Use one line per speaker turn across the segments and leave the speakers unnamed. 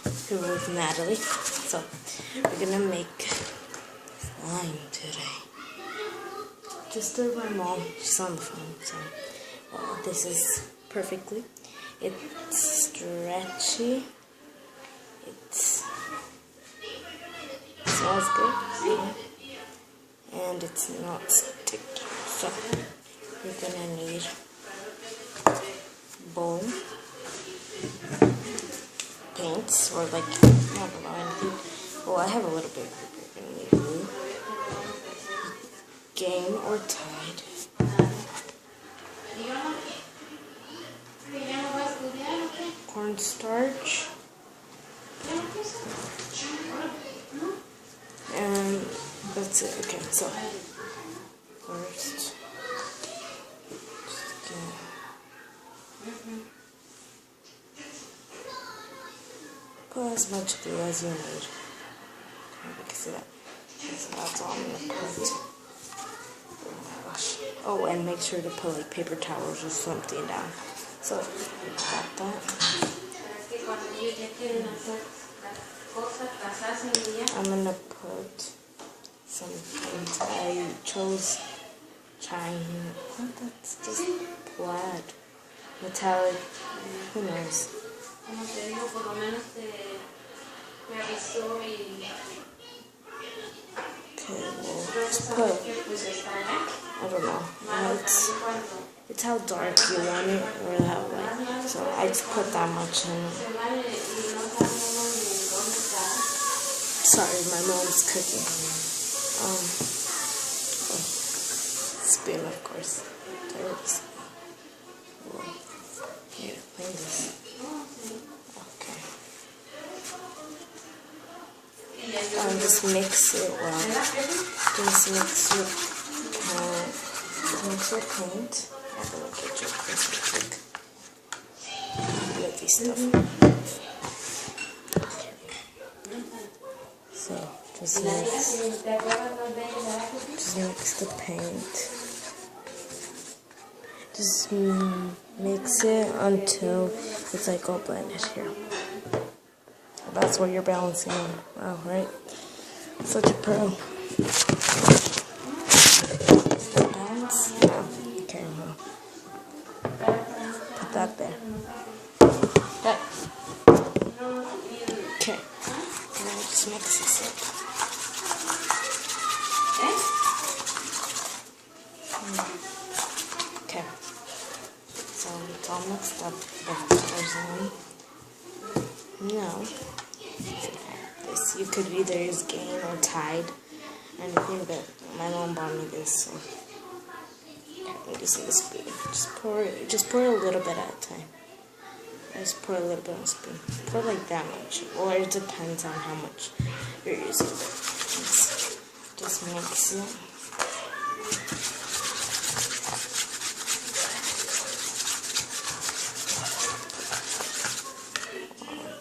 here with Natalie. So we're gonna make slime today. Just to my mom, she's on the phone. So this is perfectly. It's stretchy. It smells good, and it's not sticky. So we're gonna need bowl, paints, or like, I don't know, anything. Well, I have a little bit. We're gonna need glue, game or Tide, cornstarch, and that's it. Okay, so first, put as much glue as you need. You can see that. So that's all I'm gonna put. Oh my gosh. Oh, and make sure to put like paper towels or something down. So got that. I'm gonna put some paint. I chose China. What? That's just plaid. Metallic. Who knows? Okay, well, just put, I don't know. It's how dark you want it, or how light. So I just put that much in. Sorry, my mom's cooking. Spoon, of course. There it is. Here, clean this. Okay. Just mix it well. Just mix your paint. I'm gonna get your quick. Let these stuff. So just mix the paint. Just mix it until it's like all blended here. That's what you're balancing on. Wow, right? Such a pro. Balance? No. Okay, well. Put that there. Okay. Okay. Now just mix this up. Okay. So it's all mixed up. Now, this, you could either use Gain or Tide, anything, but my mom bought me this, so I'm using the spoon. Just pour a little bit at a time. Just pour a little bit on the spoon. Pour like that much, or it depends on how much you're using. Just mix it.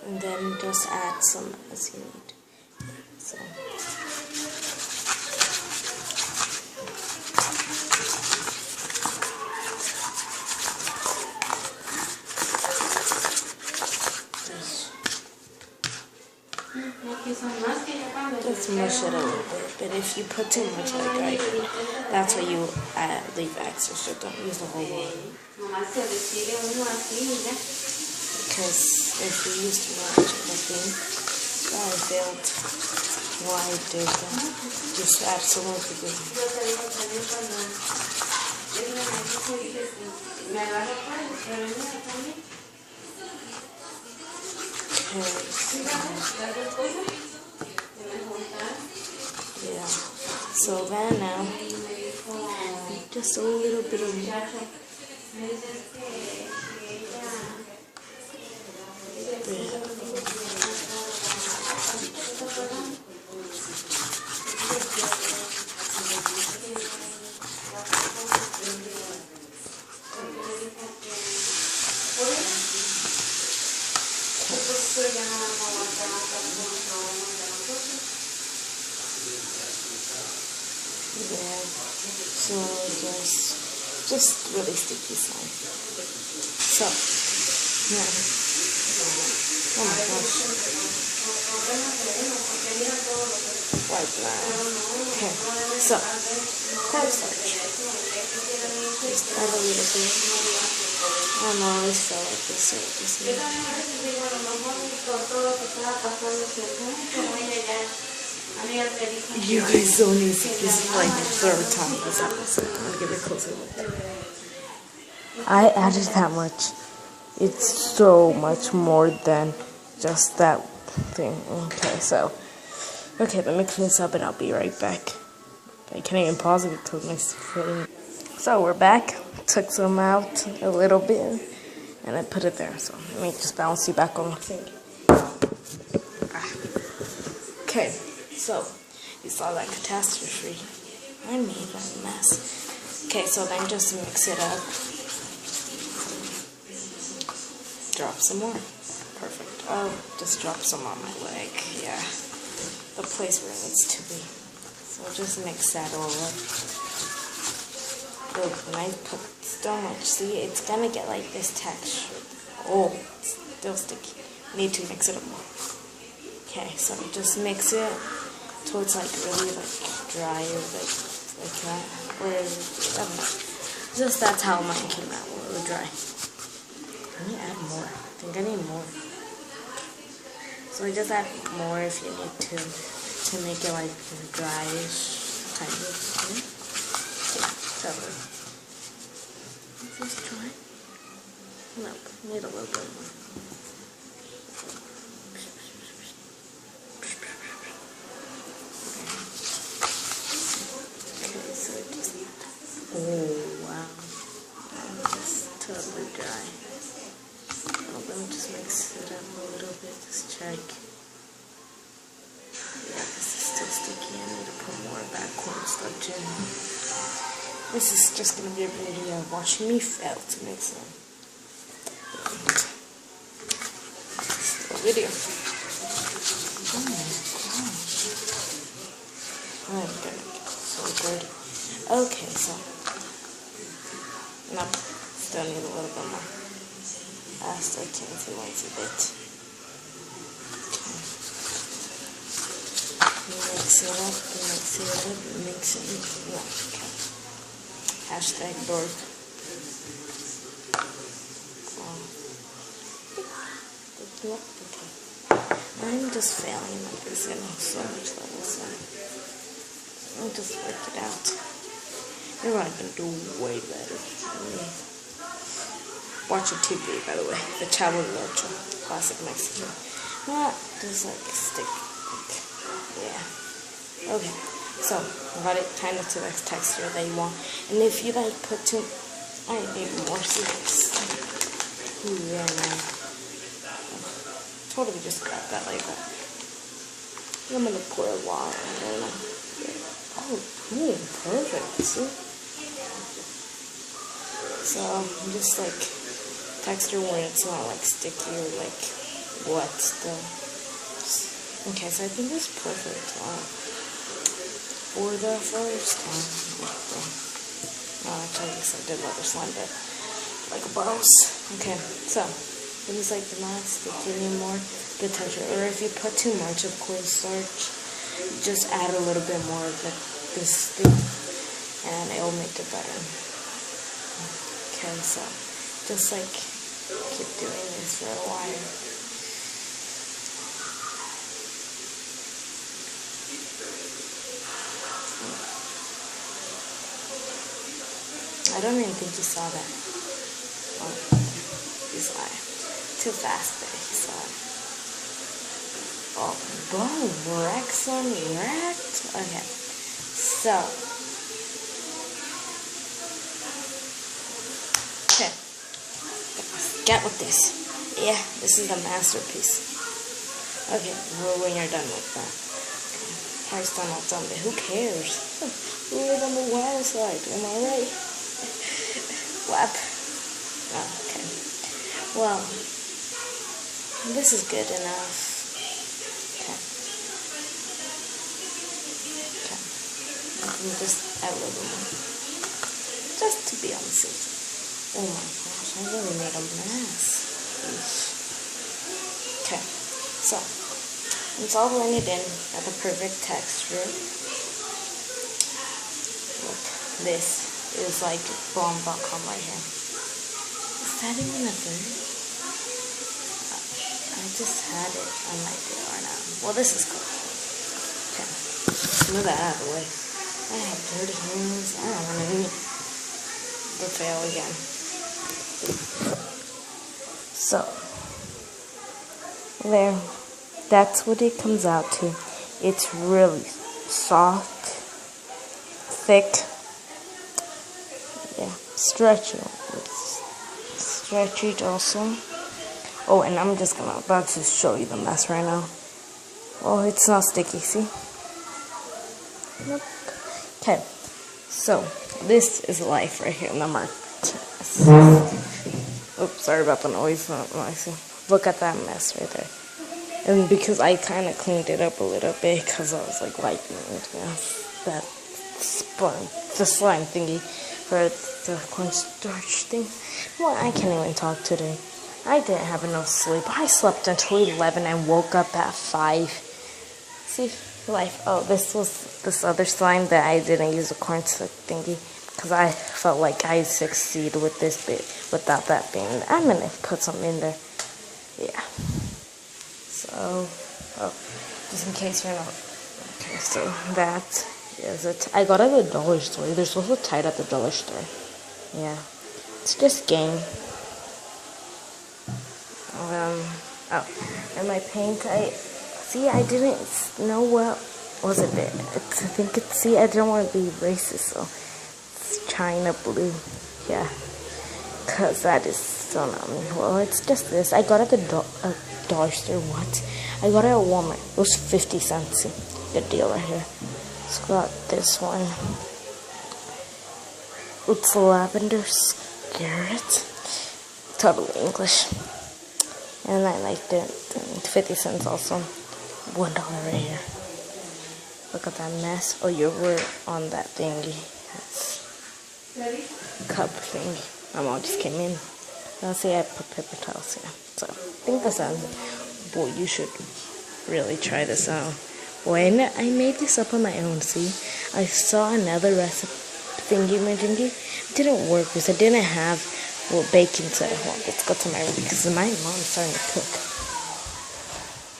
And then just add some as you need. So. Just mush it a little bit, but if you put too much, like that's why you leave extra, so don't use the whole one. Because if you use too much, I think I failed why I did that. Just add some more to it. Yeah. So then now, just a little bit of yeah, so just really sticky slime. So, yeah. Oh my gosh. Wipe now. Okay, so cornstarch. Just add a little bit. I don't know, I always felt like this, so just you guys don't need to see this is like the third time that's happened, so I'm gonna give it a closer look. I added that much. It's so much more than just that thing. Okay, so let me clean this up and I'll be right back. I can't even pause it because my screen. So we're back. Took some out a little bit and I put it there. So let me just bounce you back on my thing. Okay, so you saw that catastrophe. I made that mess. Okay, so then just mix it up. Drop some more. Perfect. Oh, just drop some on my leg. Yeah, the place where it needs to be. So just mix that all up. Look, when I put so much, see, it's gonna get like this texture. Oh, it's still sticky. Need to mix it up more. Okay, so just mix it till it's like really like dry or like that. Or just that's how mine came out, when it was dry. I need to add more. I think I need more. So just add more if you need to make it like dryish kind of thing. Totally. Is this dry? Nope. Need a little bit more. Okay, so just oh wow. Just totally dry. Oh, let me just mix it up a little bit, just check. Yeah, this is still sticky. I need to put more of that cornstarch in. This is just going to be a video of watching me fail to mix them. Still a video. Oh my gosh. I'm gonna get so good. Okay, so. Nope. Still need a little bit more. Still can't see once a bit. Okay. Mix it up, mix it. No, okay. Hashtag dork. Oh. Okay. I'm just failing at this and so much level, so I'll just work it out. Everyone can do way better than me. Watching TV, by the way. The Chavo del Ocho. Classic Mexican. Not just like stick. Yeah. Okay. So, got it kind of to the texture that you want. And if you like put too... I need more seeds. Yeah, man. Totally just got that like that. I'm gonna pour a lot. I don't know. Oh, perfect. See? So, just like texture where it's not like sticky or like wet still. Okay, so I think it's perfect. For the first time. Actually, I guess I did rubber slime, but like a boss. Okay, so it was like not sticky anymore. The texture, or if you put too much of cornstarch, just add a little bit more of this thing, and it will make it better. Okay, so just like keep doing this for a while. I don't even think you saw that. Oh, you saw it. Too fast there, you saw it. Oh, boom, wrecked. Okay, so. Okay. Get with this. Yeah, this is the masterpiece. Okay, well, when you're done with that. Okay. First time I've done it, who cares? Who is on the wild side? Am I right? Flap. Oh, okay. Well, this is good enough. Okay. Okay. And just add a little bit more. Just to be on the safe side. Oh my gosh, I really made a mess. Okay. So, It's all blended in at the perfect texture. Look, this is like bomb.com right here. Is that even a bird? I just had it on my door now. Well, this is cool. Okay, move that out of the way. I have dirty hands. I don't want to eat the fail again. So, there. That's what it comes out to. It's really soft, thick, yeah, stretchy. It's stretchy also. Oh, and I'm just about to show you the mess right now. Oh, it's not sticky, see? Nope. Okay, so this is life right here in the market. Oops, sorry about the noise. Not noisy. Look at that mess right there. And because I kind of cleaned it up a little bit because I was like wiping it, that the slime thingy for the cornstarch thing. Well, I can't even talk today. I didn't have enough sleep. I slept until 11 and woke up at 5. See, life. Oh, this was this other slime that I didn't use a cornstarch thingy because I felt like I succeed with this bit without that being. I'm gonna put some in there. Yeah. So, oh, just in case you're not. Okay, so that is it. I got it at the dollar store. They're also tied at the dollar store. Yeah, it's just game. Oh, and my paint, I didn't know what was it. See, I didn't want to be racist, so it's China blue. Yeah, cause that is so not me. Well, it's just this. I got it at the dollar store. What? I got it at Walmart. It was 50 cents. Good deal right here. It's got this one. It's lavender scarlet. Totally English. And I liked it. 50 cents also. $1 right here. Look at that mess. Oh, you were on that thingy. That's cup thingy. My mom just came in. I'll see I put paper towels here. So, I think this boy, you should really try this out. When I made this up on my own, see? I saw another recipe thingy-majingy. It didn't work because I didn't have baking soda. Well, let's go to my room because my mom's starting to cook.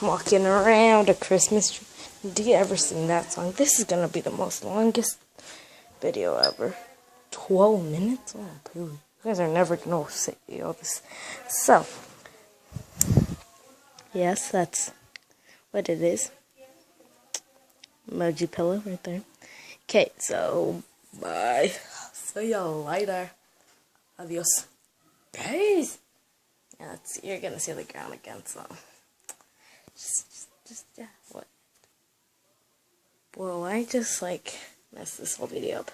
Walking around a Christmas tree. Do you ever sing that song? This is gonna be the most longest video ever. 12 minutes? Oh, dude. You guys are never gonna see all this. So, yes, that's what it is. Emoji pillow right there. Okay, so bye. See you later. Adios. Guys. Yeah, you're gonna see the ground again, so just yeah, what? Well, I just messed this whole video up.